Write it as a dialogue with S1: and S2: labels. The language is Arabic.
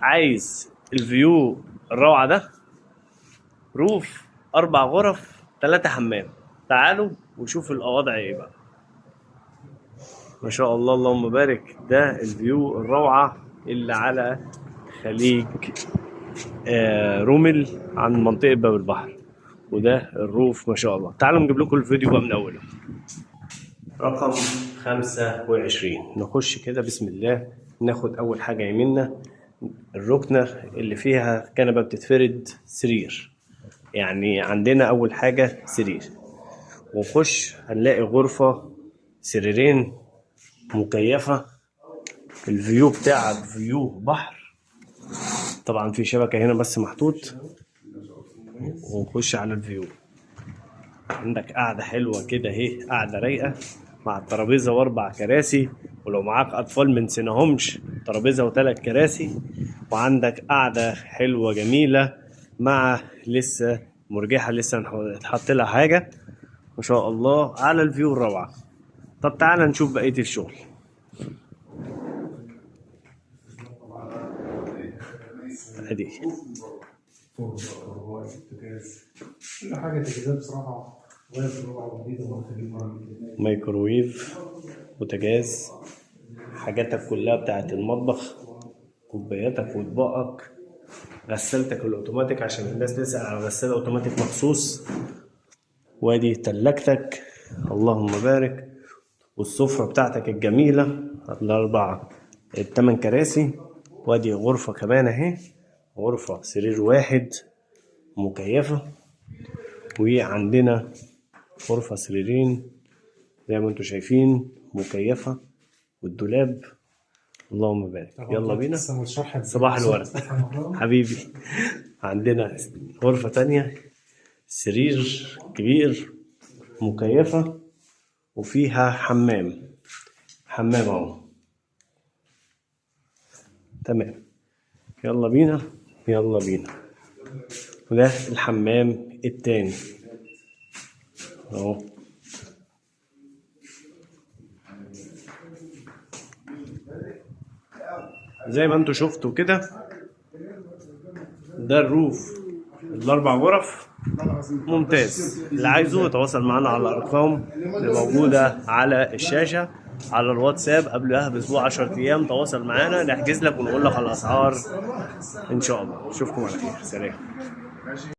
S1: عايز الفيو الروعة ده، روف 4 غرف 3 حمام. تعالوا وشوفوا الوضع ايه بقى. ما شاء الله اللهم بارك. ده الفيو الروعة اللي على خليج رومل عن منطقة باب البحر، وده الروف ما شاء الله. تعالوا نجيب لكم الفيديو بقى من اوله. رقم 25. نخش كده بسم الله. ناخد اول حاجة يميننا الركنة اللي فيها كنبة بتتفرد سرير، يعني عندنا اول حاجة سرير. ونخش هنلاقي غرفة سريرين مكيفة. الفيو بتاعك فيو بحر، طبعا في شبكة هنا بس محطوط. ونخش على الفيو. عندك قاعدة حلوة كده اهي، قاعدة رايقة مع الترابيزة و4 كراسي، ولو معاك أطفال منسيناهمش ترابيزة و3 كراسي. وعندك قاعدة حلوة جميلة مع لسه مرجحة لسه هنحط لها حاجة. ما شاء الله على الفيو الروعة. طب تعالى نشوف بقية الشغل. ادي
S2: كل حاجه تجهيزات بصراحه غير في الربع جديده.
S1: مايكروويف، بوتاجاز، حاجاتك كلها بتاعت المطبخ، كوباياتك واطباقك، غسالتك الاوتوماتيك عشان الناس تسأل على غسالة اوتوماتيك مخصوص. وادي تلاجتك اللهم بارك. والسفرة بتاعتك الجميلة ال8 كراسي. وادي غرفة كمان اهي، غرفة سرير واحد مكيفة. وعندنا غرفة سريرين زي ما انتم شايفين مكيفة، والدولاب اللهم بارك. يلا بينا. صباح الورد حبيبي. عندنا غرفة تانية سرير كبير مكيفة وفيها حمام اهو. تمام. يلا بينا يلا بينا. وده الحمام التاني اهو. زي ما انتوا شفتوا كده، ده الروف ال4 غرف ممتاز. اللي عايزه يتواصل معنا على الارقام اللي موجوده على الشاشه على الواتساب. قبلها باسبوع 10 ايام تواصل معانا نحجز لك ونقول لك على الاسعار ان شاء الله. اشوفكم على خير. سلام.